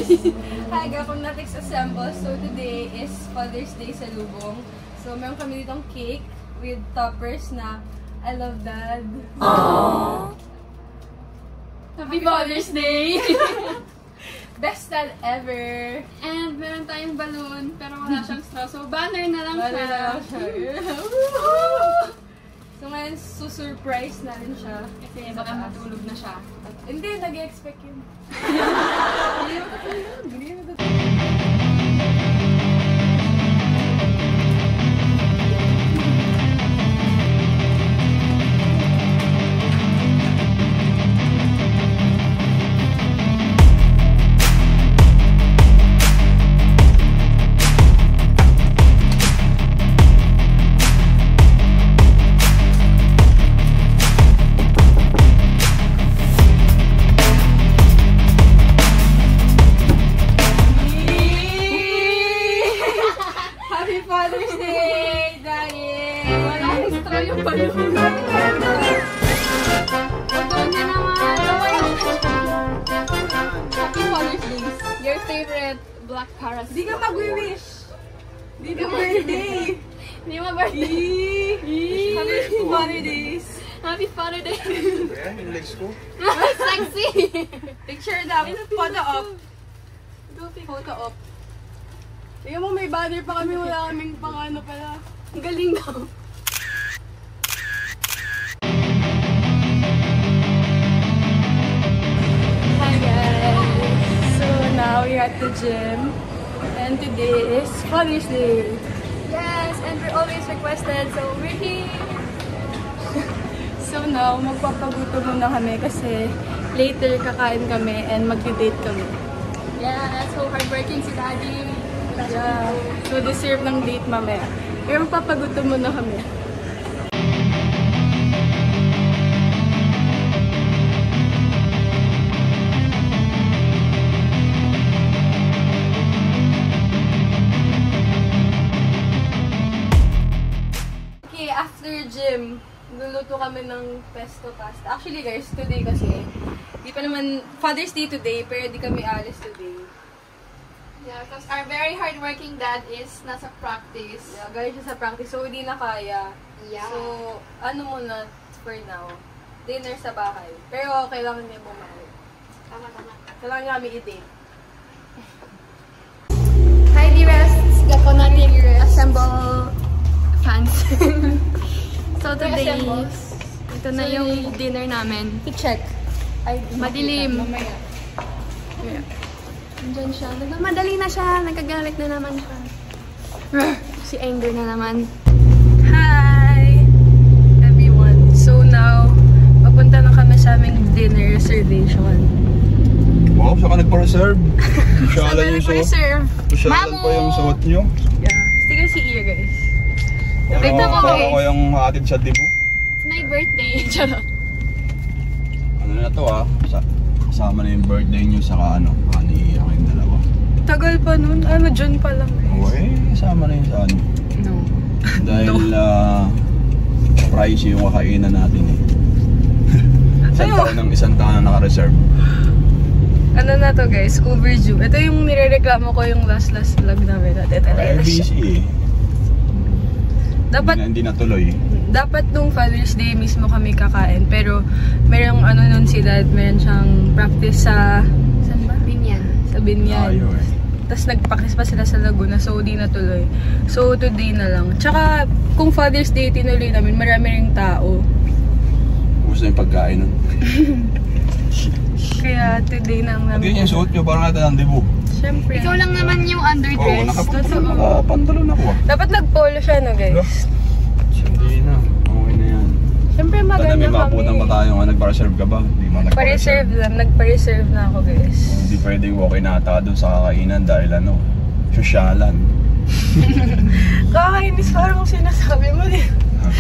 Hi, welcome na Text Assemble. So today is Father's Day sa Lubong. So meron kami ditong cake with toppers na I love Dad. Aww. Happy Father's Day! Best dad ever! And meron tayong balloon, pero wala siyang straw. So banner na lang siya. So ngayon, susurprise natin siya. Kasi baka matulog na siya. Hindi, nag-expect yun. Father's Day, Daddy! Wala yung straw yung balloon. Doon na naman. Happy Father's Day. Your favorite black parasol. Di ka mag-wish. Di ka birthday. Di mo birthday. Happy Father Days. Happy Father Day. Ayan, yung legs ko. Sexy. Picture daw. Photo op. Photo op. Tingnan mo, may banner pa kami, wala kaming pang-ano pala. Ang galing daw. Hi guys! So now we're at the gym. And today is Father's Day. Yes, and we're always requested, so we're here. So now, magpapaguto muna kami kasi later kakain kami and mag-date kami. Yeah, so hardworking si Daddy. Yeah. So deserve ng date mamaya. Pero magpapaguto muna kami. Okay, after gym, luluto kami ng pesto pasta. Actually guys, today kasi, di pa naman Father's Day today, pero di kami alis today. Yeah, because our very hardworking dad is nasa practice. Yeah, galing siya sa practice, so hindi na kaya. Yeah. So, ano muna for now? Dinner sa bahay. Pero kailangan niya bumalik. Tama. Kailangan niya kami i-date. Hi, Rests! Gako natin assemble fans. So today, ito na yung dinner namin. I-check. Ay, Madilim. Mamaya. Yeah. Andyan siya. Nagmamadali na siya. Nagkagalit na naman siya. Si Anger na naman. Hi! Everyone. So now, papunta na kami sa aming dinner reservation. Wow, saan ka nagpa-reserve? Pusyalan yung suot. Reserve. Pusyalan pa yung suot nyo. Yeah. Sticker si Iya, guys. Tignan ko, Para guys. ko yung hatid sa dibo. It's my birthday. Charot. Ano na to kasama na yung birthday nyo saka ano, ni yung dalawa. Tagal pa nun. Ano, June pa lang, guys. Oo kasama na yung sa ano. No. Dahil pricey yung kakainan natin eh. Isang taon na naka-reserve. Ano na to guys, overdue. Ito yung nirereklamo ko yung last vlog namin. Ito talaga siya. busy eh. Dapat, Hindi natuloy. dapat nung Father's Day mismo kami kakain. Pero merong ano nun si Dad, meron siyang practice sa... Saan ba? Binyan. Sa Binyan. Ayaw eh. Tapos nag-practice pa sila sa Laguna, so di natuloy. So today na lang. Tsaka kung Father's Day tinuloy namin, marami ring tao. Gusto yung pagkain nun. Kaya today na lang Pati namin. yung suot nyo, parang natin ang dibo. Siyempre. Ikaw lang naman yung Oo, underdress. nakapantalon ako ah. Dapat nag-polo siya, no guys? Hindi na. Okay na yan. Siyempre Tanda maganda may kami. maputan pa tayo nga, nagpa-reserve ka ba? Hindi mo Pa-reserve lang, nagpa-reserve na ako guys. Hindi pwedeng okay na ata doon sa kakainan dahil ano, sosyalan. Kakainis parang sinasabi mo din.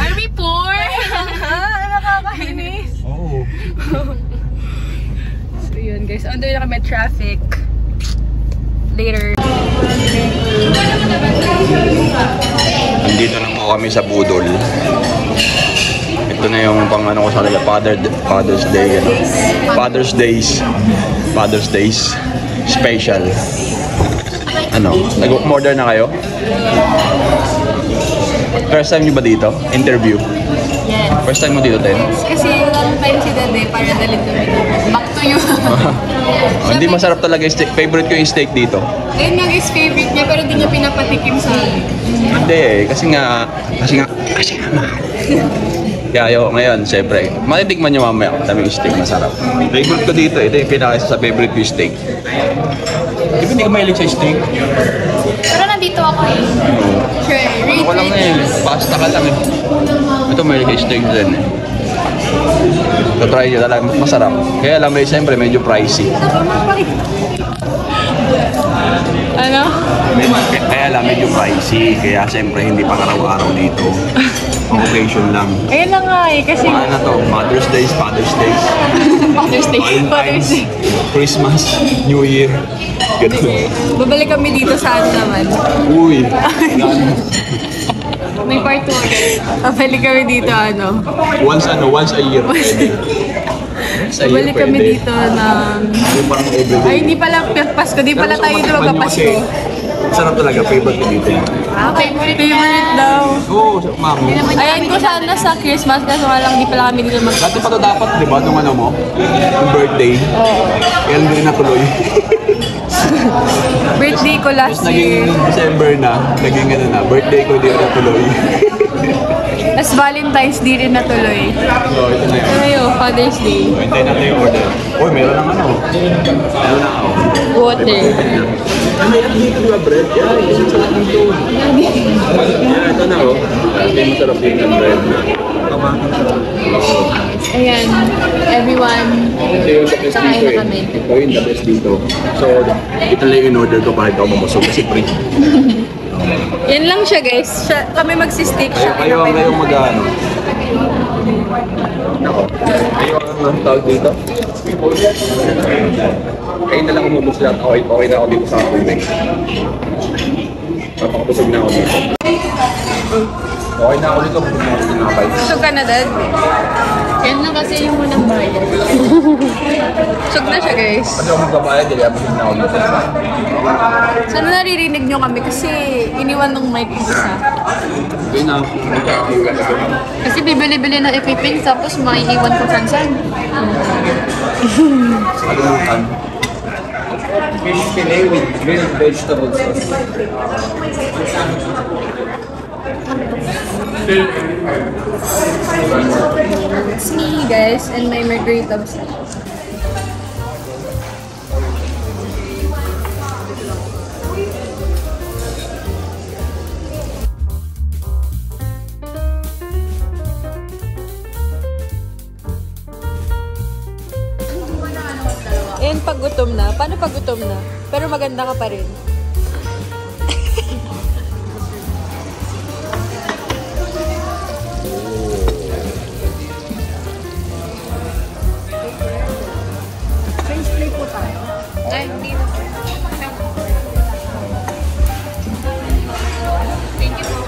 Are we poor? Ha? Nakakainis. Oo. So yun guys, under na kami traffic. Later. Nandito na po kami sa Budol. Ito na yung pang ano ko sa kanila, Father's Day, ano? Father's Days. special. Ano? Nag-order na kayo? First time nyo ba dito? Interview? Yes. First time mo dito, Ten? Kasi long time si Dede para dalhin kami dito. Back to you. Hindi masarap talaga yung steak. Favorite ko yung steak dito. Ayun nga is favorite niya pero di niya pinapatikim sa amin. Hindi eh. Kasi nga mahal. Kaya yo, ngayon, siyempre, matitikman nyo mamaya kung daming steak masarap. Favorite ko dito, ito yung pinakaisa sa favorite ko yung steak. Di ba hindi ka mahilig sa steak? Pero nandito ako eh. Sure, Ako lang eh, pasta ka lang eh. Ito mahilig sa steak din eh. So try nyo talaga, masarap. Kaya lang, siyempre, medyo pricey. Ano? Kaya lang, medyo pricey. Kaya siyempre, hindi pang araw-araw dito. Occasion lang. Ayun na nga eh, kasi... Mga na to, Mother's Day, Father's Day, Father's Day. Valentine's, Christmas, New Year. Ganun. Babalik kami dito sa ano naman. Uy. May part 2 ulit. Babalik kami dito ano. Once a year. Pwede. Babalik kami dito ng... Parang everyday. Ay, hindi pala Pasko. Di pala tayo dito magpapasko. Sarap talaga, favorite ko dito. Favorite daw. Oo, ma'am. Ayan ko sana sa Christmas kasi nga lang di pala kami dito mag... Dati pa to dapat, di ba, nung ano mo? Yung birthday. Oo. Kaya hindi na tuloy. Birthday ko last Tapos naging year. December na, naging ano na, birthday ko di na tuloy. Tapos Valentine's Day rin natuloy. So, ito na yun. Ngayon, Father's Day. So, hintayin natin yung order. Uy, meron ng ano. Meron na ako. Water. Ano yan dito ba, bread? Yan, isang sarap dito. Yan, ito na oh. Ito yung masarap dito ng bread na. Ayan, everyone. Ito yung the best Kakain dito na kami. Ito yung the best dito. So, ito lang yung in-order ko para ito ako mabusog kasi free. Yan lang siya guys. Kami magsistick siya. Kayo mag-ano. Kayo ang tawag dito. Kayo na lang umubos lahat. Okay na ako dito sa tubig. Napakabusog na ako dito. Okay na ako dito. Busog ka na, Dad? Yan lang kasi yung unang bayad. Busog na siya guys. Kasi ako magbabayad, kaya busog na ako dito. Sana naririnig nyo kami kasi iniwan ng mic yung isa. Okay na. Kasi bibili-bili ng equipment tapos maiiwan ko saan. Kalimutan. Fish fillet with grilled vegetable sauce. It's me guys and my margarita obsession. And pag gutom na, paano pag gutom na? Pero maganda ka pa rin. French fry po tayo. Ay, hindi na. Thank you po.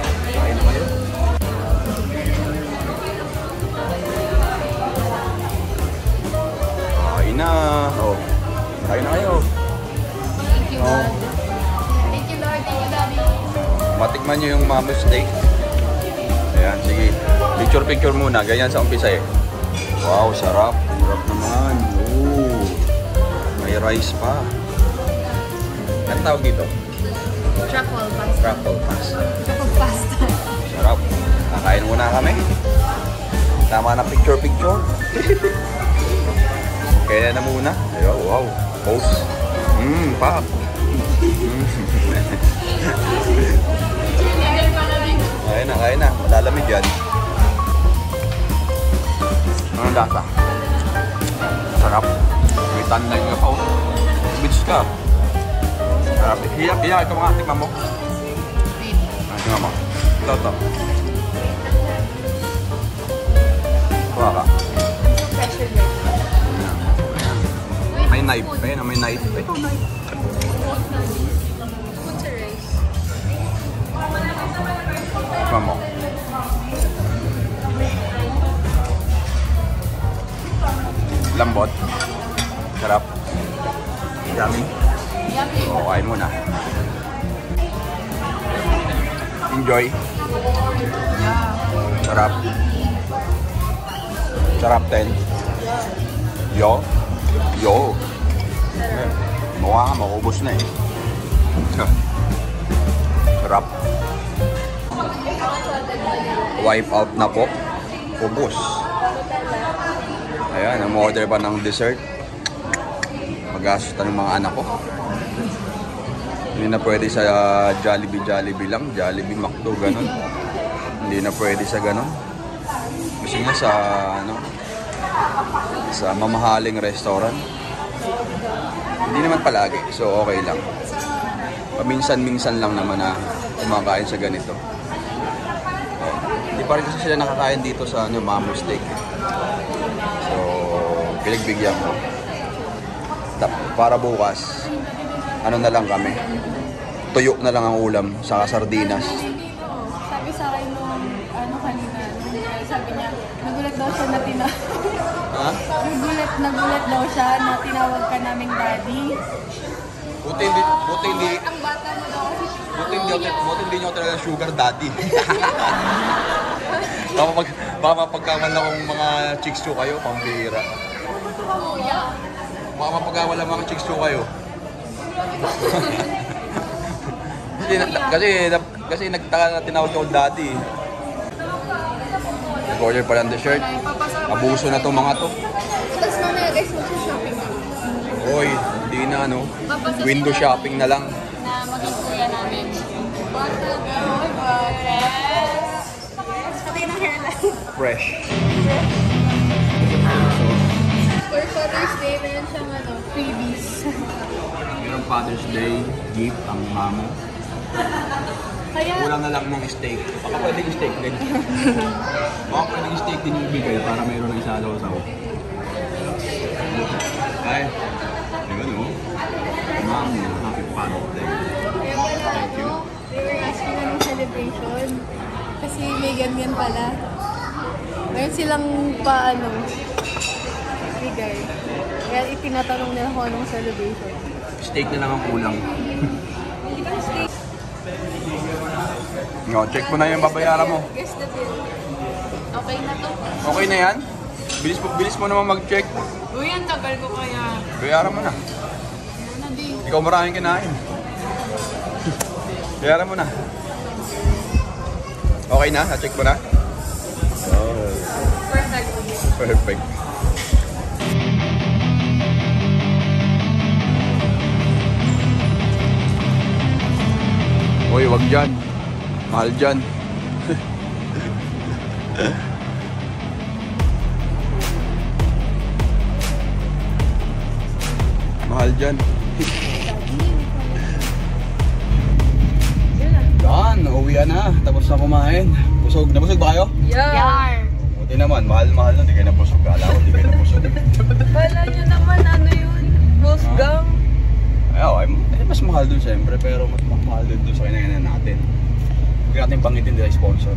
Kain na. Oh. Kain na kayo. Thank you, Lord. Thank you, Lord. Thank you, Daddy. Matikman nyo yung mama steak. Ayan, sige. Picture muna. Ganyan sa umpisa eh. Wow, sarap. Sarap naman. Ooh. May rice pa. Anong tawag dito? Truffle pasta. Truffle pasta. Truffle pasta. Sarap. Kakain muna kami. Tama na picture. Kaya na muna. Ayun, wow. Pose. Pak. Kain na. Malalamig yan. Anong lasa? Sarap. May tanlay nga pa. Bitch ka. Sarap. Ito mga tikman mo. Tikman mo. Ito. Kuha ka. May knife. Ayun, may knife. Ito, knife. Tikman mo. Lambot. Sarap. Yummy. O, kain muna. Enjoy. Sarap. Sarap din. Yo. Mukha nga, makubos na eh. Sarap. Wipe out na po. Ubos. Ayan, ang-order pa ng dessert. Mag-asusta ng mga anak ko. Hindi na pwede sa Jollibee lang. Jollibee, McDo, ganun. Hindi na pwede sa ganun. Gusto nga sa, sa mamahaling restaurant. Hindi naman palagi, so okay lang. Paminsan-minsan lang naman na kumakain sa ganito. Hindi pa rin kasi sila nakakain dito sa Mamo Steak. So, pinagbigyan ko. Para bukas, na lang kami. Tuyo na lang ang ulam, saka sardinas. Sabi sa akin nung kanina, sabi niya, nagulat daw siya na Ha? Nagulat daw siya na tinawag ka naming daddy. Buti hindi. Ang bata mo daw kasi. Buti hindi nyo talaga sugar daddy. Baka mapagkamal akong mga chicks to kayo, pambira. Baka mapagkamal ang mga chicks to kayo. kasi nagtaka na tinawag ko daddy. Nag-order pa ng dessert. Abuso na itong mga to. Tapos mamaya guys, mag-shopping na. Hoy, hindi na window shopping na lang. Na maging kuya namin. Pati ng hairline. Fresh. For Father's Day, meron siyang freebies. Mayroong Father's Day gift ang mamo. Kulang na lang ng steak. Baka pwedeng steak din. Baka pwedeng steak din yung ibigay para mayroon ng isa daw sa ako. Ay, ayun o. Ma'am, happy Father's Day. Kaya pala they were asking anong celebration. Kasi may ganyan pala. Meron silang bigay. Kaya itinatanong nila kung anong celebration. Steak na lang ang kulang. Hindi ba steak? No, check mo na yung babayaran mo. Guess the bill. Okay na to. Okay na yan? Bilis mo naman mag-check. Uy, ang tagal ko kaya. Bayaran mo na. Ikaw maraming kinain. Bayaran mo na. Okay na? Na-check mo na? Oh. Perfect. Uy, wag dyan. Mahal dyan. Mahal dyan. Yan, uwi na. Tapos na kumain. Busog. Nabusog ba kayo? Yar! Buti naman, mahal-mahal na. Di kayo nabusog. Kala ko, di kayo nabusog. Kala nyo naman yun? Wolfgang? Mas mahal dun siyempre, pero mas mahal din dun sa kinainan natin. Huwag natin pangitindi sa sponsor.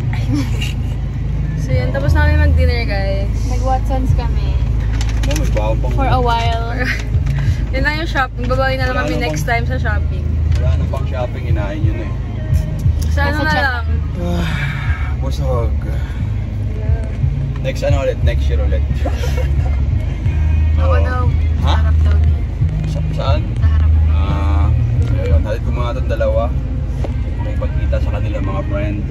So yun, tapos namin mag-dinner guys. Nag-Watsons kami. Magbawa pang... For a while. Yun lang yung shopping. Babawi na lang kami next time sa shopping. Wala na pang shopping, inahin yun eh. Sa ano na lang? Busog. Next ulit? Next year ulit. Ako daw. Ha? Harap daw. Saan? Sa harap. Ayun, halit ko mga itong dalawa. May pagkita sa kanilang mga friends.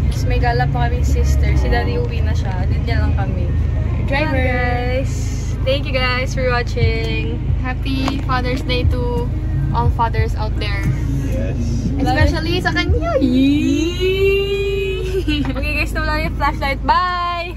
Tapos may gala pa kaming sister. Si Daddy uwi na siya. Din niya lang kami. Driver. Guys. Thank you guys for watching. Happy Father's Day to all fathers out there. Yes. Especially sa kanya. Okay guys, nawala yung flashlight. Bye!